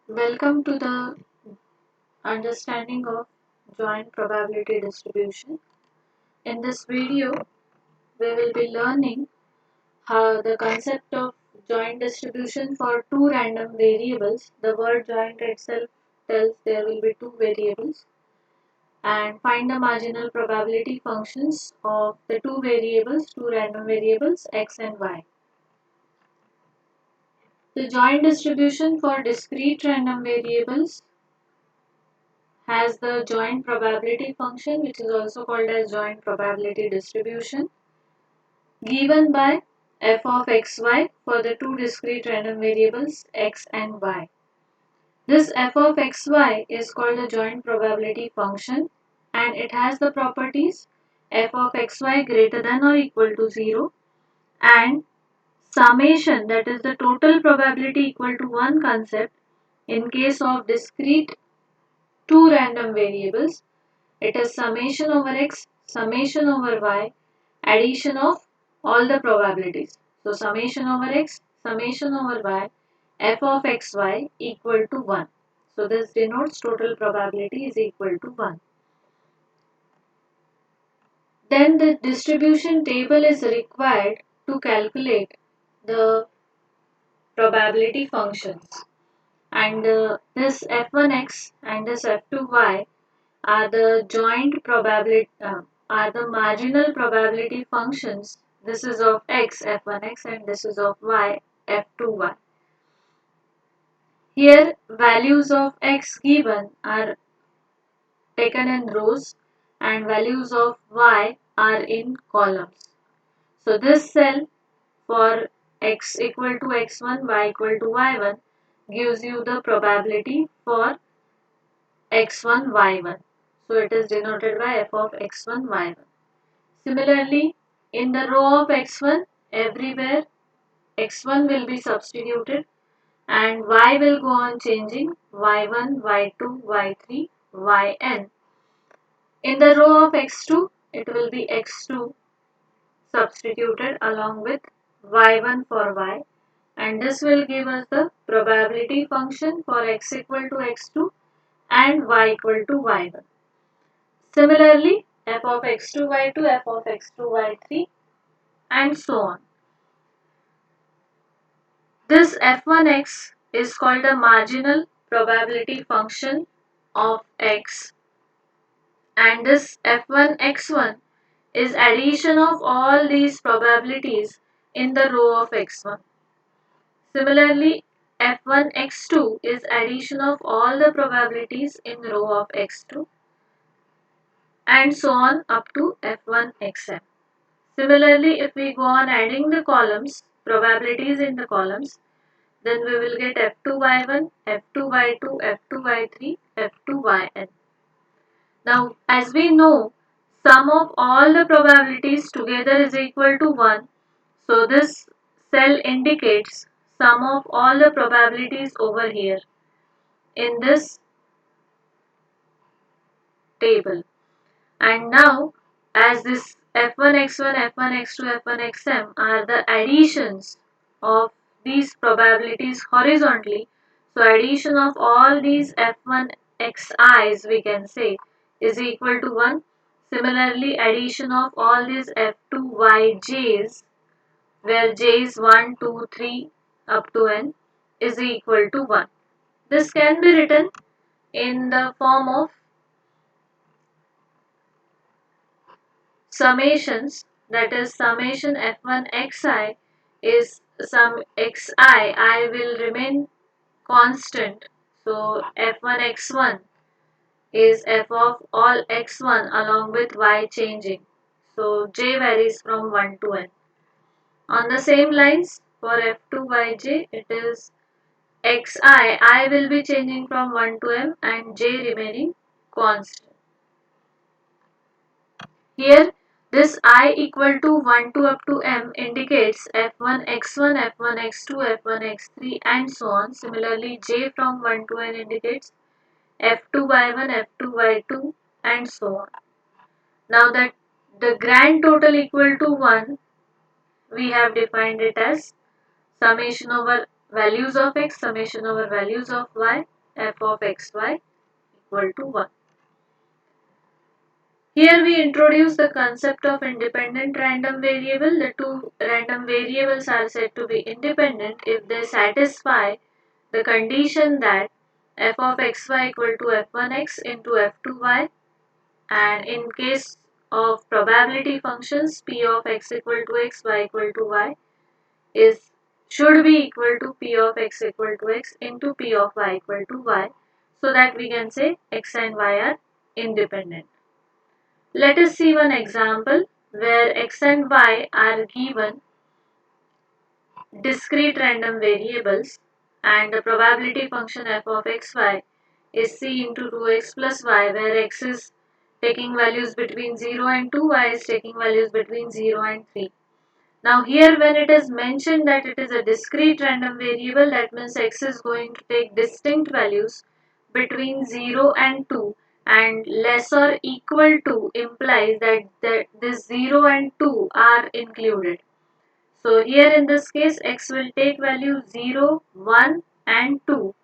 Welcome to the understanding of joint probability distribution. In this video, we will be learning how the concept of joint distribution for two random variables. The word joint itself tells there will be two variables, and find the marginal probability functions of the two random variables x and y. The joint distribution for discrete random variables has the joint probability function, which is also called as joint probability distribution, given by f of xy for the two discrete random variables x and y. This f of xy is called the joint probability function, and it has the properties f of xy greater than or equal to 0 and summation, that is the total probability equal to 1 concept in case of discrete two random variables. It is summation over x, summation over y, addition of all the probabilities. So summation over x, summation over y, f of xy equal to 1. So this denotes total probability is equal to 1. Then the distribution table is required to calculate the probability functions. And this f1x and this f2y are the joint probability are the marginal probability functions. This is of x f1x and this is of y f2y. Here values of x given are taken in rows and values of y are in columns. So this cell for x equal to x1, y equal to y1 gives you the probability for x1, y1. So it is denoted by f of x1, y1. Similarly, in the row of x1, everywhere x1 will be substituted and y will go on changing y1, y2, y3, yn. In the row of x2, it will be x2 substituted along with y1 for y, and this will give us the probability function for x equal to x2 and y equal to y1. Similarly, f of x2, y2, f of x2, y3 and so on. This f1x is called the marginal probability function of x, and this f1x1 is addition of all these probabilities in the row of x1. Similarly, f1x2 is addition of all the probabilities in row of x2 and so on up to f1xm. Similarly, if we go on adding the columns, probabilities in the columns, then we will get f2y1, f2y2, f2y3, f2yn. Now, as we know, sum of all the probabilities together is equal to 1. So, this cell indicates sum of all the probabilities over here in this table. And now, as this f1x1, f1x2, f1xm are the additions of these probabilities horizontally, so addition of all these f1xi's we can say is equal to 1. Similarly, addition of all these f2yj's, where j is 1, 2, 3 up to n, is equal to 1. This can be written in the form of summations, that is summation f1 xi is some xi, I will remain constant, so f1 x1 is f of all x1 along with y changing, so j varies from 1 to n. On the same lines for f2 yj, it is xi, I will be changing from 1 to m and j remaining constant. Here, this I equal to 1 to up to m indicates f1 x1, f1 x2, f1 x3 and so on. Similarly, j from 1 to n indicates f2 y1, f2 y2 and so on. Now that the grand total equal to 1, we have defined it as summation over values of x, summation over values of y f of xy equal to 1. Here we introduce the concept of independent random variable. The two random variables are said to be independent if they satisfy the condition that f of xy equal to f1x into f2y, and in case of probability functions p of x equal to x, y equal to y is should be equal to p of x equal to x into p of y equal to y, so that we can say x and y are independent. Let us see one example where x and y are given discrete random variables and the probability function f of xy is c into 2x plus y, where x is taking values between 0 and 2, y is taking values between 0 and 3. Now here when it is mentioned that it is a discrete random variable, that means x is going to take distinct values between 0 and 2, and less or equal to implies that this 0 and 2 are included. So here in this case x will take value 0, 1 and 2,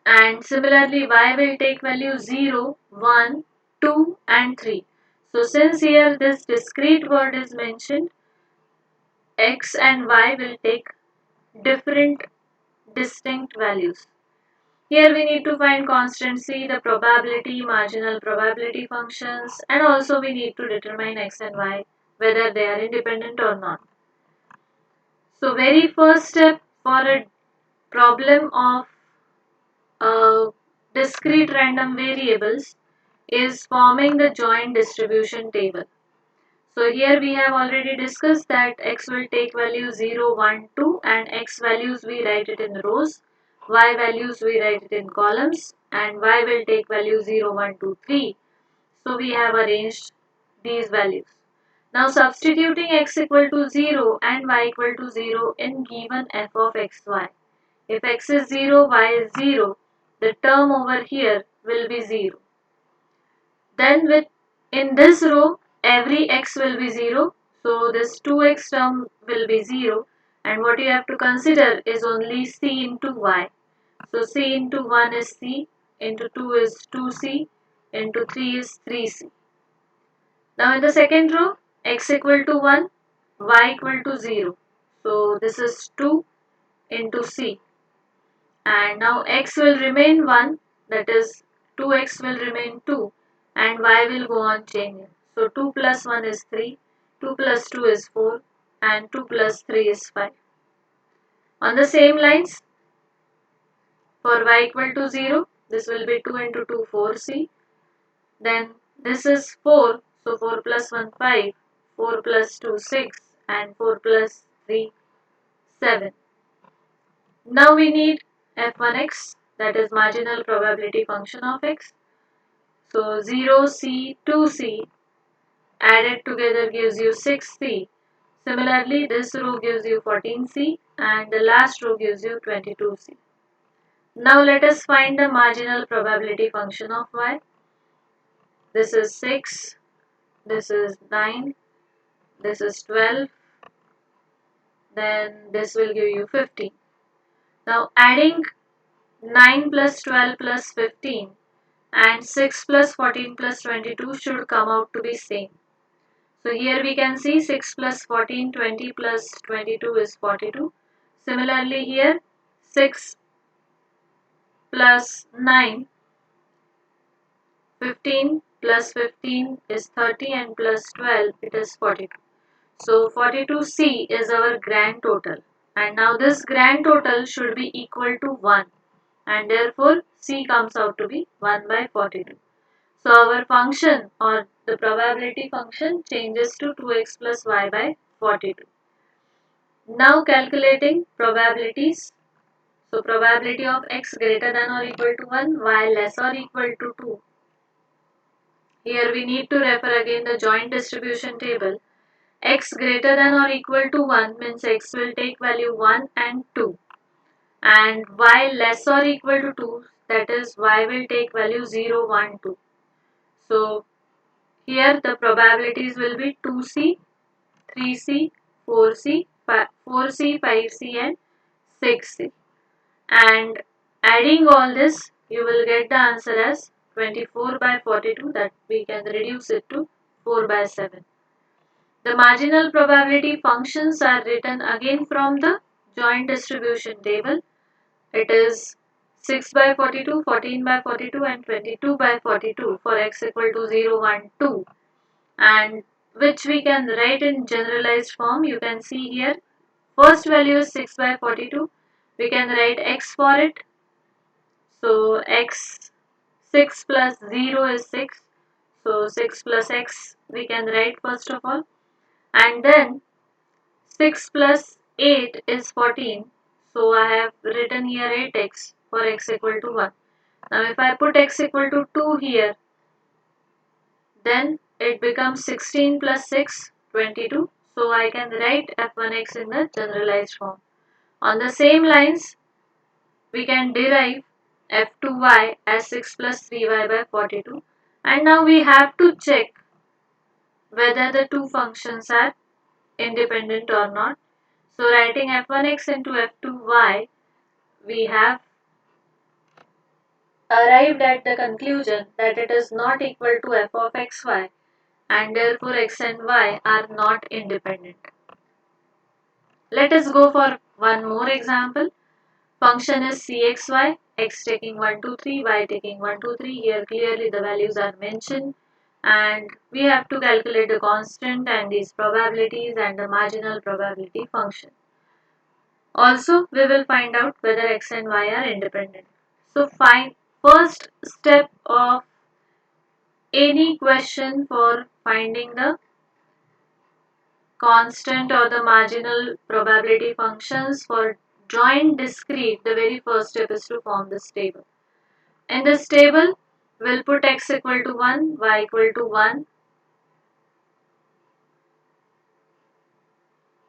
and similarly y will take value 0, 1, 2 and 3. So since here this discrete word is mentioned, x and y will take different distinct values. Here we need to find constant c, the probability, marginal probability functions, and also we need to determine x and y whether they are independent or not. So very first step for a problem of discrete random variables is forming the joint distribution table. So here we have already discussed that x will take value 0, 1, 2, and x values we write it in rows, y values we write it in columns, and y will take value 0, 1, 2, 3. So we have arranged these values. Now substituting x equal to 0 and y equal to 0 in given f of xy. If x is 0, y is 0, the term over here will be 0. Then in this row every x will be 0, so this 2x term will be 0, and what you have to consider is only c into y. So c into 1 is c, into 2 is 2c, into 3 is 3c. Now in the second row x equal to 1, y equal to 0. So this is 2 into c, and now x will remain 1, that is 2x will remain 2, and y will go on changing. So 2 plus 1 is 3, 2 plus 2 is 4, and 2 plus 3 is 5. On the same lines, for y equal to 0, this will be 2 into 2, 4c. Then this is 4, so 4 plus 1, 5, 4 plus 2, 6, and 4 plus 3, 7. Now we need f1x, that is marginal probability function of x. So 0c, 2c added together gives you 6c. Similarly, this row gives you 14c and the last row gives you 22c. Now let us find the marginal probability function of y. This is 6, this is 9, this is 12, then this will give you 15. Now adding 9 plus 12 plus 15 and 6 plus 14 plus 22 should come out to be same. So here we can see 6 plus 14, 20 plus 22 is 42. Similarly here 6 plus 9, 15 plus 15 is 30, and plus 12 it is 42. So 42c is our grand total, and now this grand total should be equal to 1, and therefore c comes out to be 1 by 42. So our function or the probability function changes to 2x plus y by 42. Now calculating probabilities. So probability of x greater than or equal to 1, y less or equal to 2. Here we need to refer again the joint distribution table. X greater than or equal to 1 means x will take value 1 and 2. And y less or equal to 2, that is y will take value 0, 1, 2. So here the probabilities will be 2c, 3c, 4c, 4c, 5c and 6c. And Adding all this, you will get the answer as 24 by 42, that we can reduce it to 4 by 7. The marginal probability functions are written again from the joint distribution table. It is 6 by 42, 14 by 42 and 22 by 42 for x equal to 0, 1, 2, and which we can write in generalized form. You can see here, first value is 6 by 42. We can write x for it. So x, 6 plus 0 is 6. So 6 plus x we can write first of all. And then 6 plus 8 is 14. So I have written here 8x for x equal to 1. Now if I put x equal to 2 here, then it becomes 16 plus 6, 22. So I can write f1x in the generalized form. On the same lines, we can derive f2y as 6 plus 3y by 42. And now we have to check whether the two functions are independent or not. So writing f1x into f2y, we have arrived at the conclusion that it is not equal to f of xy, and therefore x and y are not independent. Let us go for one more example. Function is cxy, x taking 1, 2, 3, y taking 1, 2, 3. Here clearly the values are mentioned, and we have to calculate the constant and these probabilities and the marginal probability function. Also, we will find out whether x and y are independent. So find first step of any question for finding the constant or the marginal probability functions for joint discrete. The very first step is to form this table. In this table, we'll put x equal to 1, y equal to 1,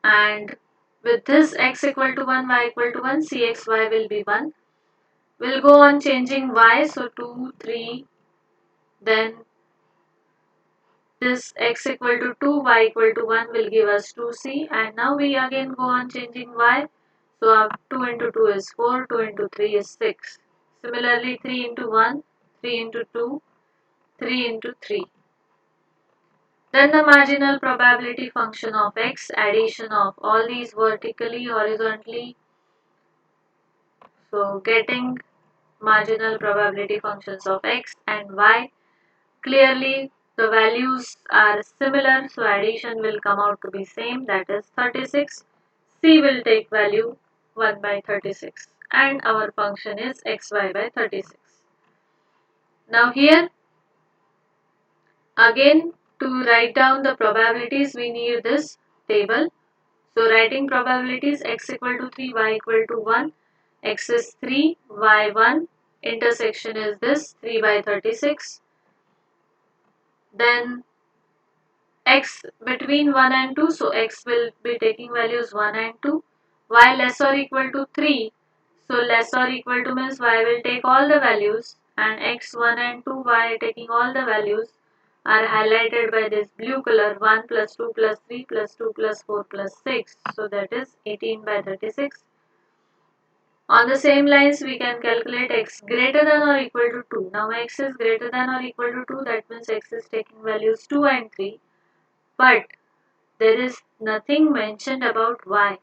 and with this x equal to 1, y equal to 1, cxy will be 1. We'll go on changing y, so 2, 3, then this x equal to 2, y equal to 1 will give us 2c, and now we again go on changing y. So 2 into 2 is 4, 2 into 3 is 6. Similarly 3 into 1, 3 into 2, 3 into 3. Then the marginal probability function of x, addition of all these vertically, horizontally. So getting marginal probability functions of x and y. Clearly the values are similar, so addition will come out to be same, that is 36. C will take value 1 by 36 and our function is xy by 36. Now here again, to write down the probabilities we need this table. So writing probabilities, x equal to 3, y equal to 1, x is 3, y 1, intersection is this 3 by 36. Then x between 1 and 2, so x will be taking values 1 and 2, y less or equal to 3, so less or equal to means y will take all the values, and x 1 and 2, y taking all the values are highlighted by this blue color, 1 plus 2 plus 3 plus 2 plus 4 plus 6, so that is 18 by 36. On the same lines, we can calculate x greater than or equal to 2. Now x is greater than or equal to 2, that means x is taking values 2 and 3, but there is nothing mentioned about y,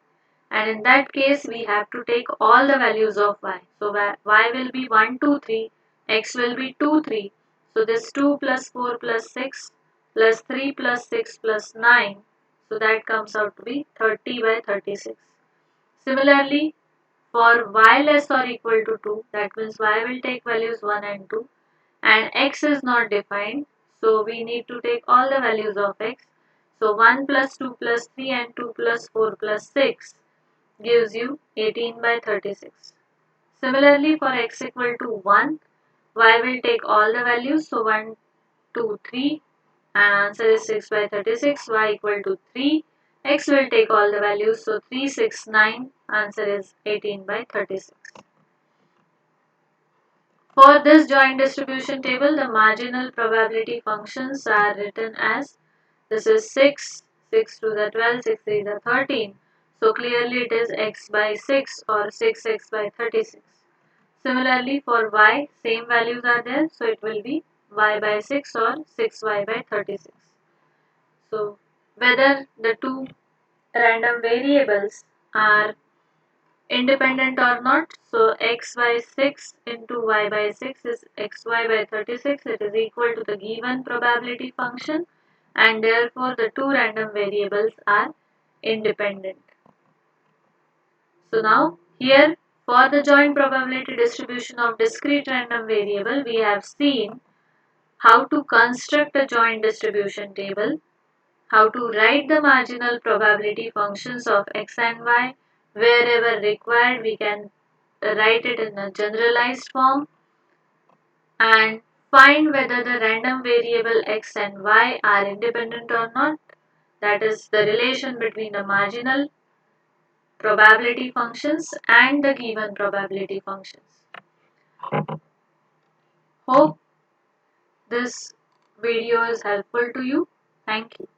and in that case we have to take all the values of y. So y will be 1, 2, 3, x will be 2, 3. So this 2 plus 4 plus 6 plus 3 plus 6 plus 9, so that comes out to be 30 by 36. Similarly, for y less or equal to 2, that means y will take values 1 and 2, and x is not defined, so we need to take all the values of x. So 1 plus 2 plus 3 and 2 plus 4 plus 6 gives you 18 by 36. Similarly, for x equal to 1, y will take all the values, so 1, 2, 3, and answer is 6 by 36, y equal to 3, x will take all the values, so 3, 6, 9, answer is 18 by 36. For this joint distribution table, the marginal probability functions are written as, this is 6, 6 to the 12, 6 to the 13. So clearly it is x by 6 or 6x by 36. Similarly for y, same values are there, so it will be y by 6 or 6y by 36. So whether the two random variables are independent or not, so x by 6 into y by 6 is xy by 36, it is equal to the given probability function, and therefore the two random variables are independent. So now here for the joint probability distribution of discrete random variable, we have seen how to construct a joint distribution table, how to write the marginal probability functions of x and y. Wherever required, we can write it in a generalized form, and find whether the random variable x and y are independent or not. That is the relation between the marginal probability functions and the given probability functions. Hope this video is helpful to you. Thank you.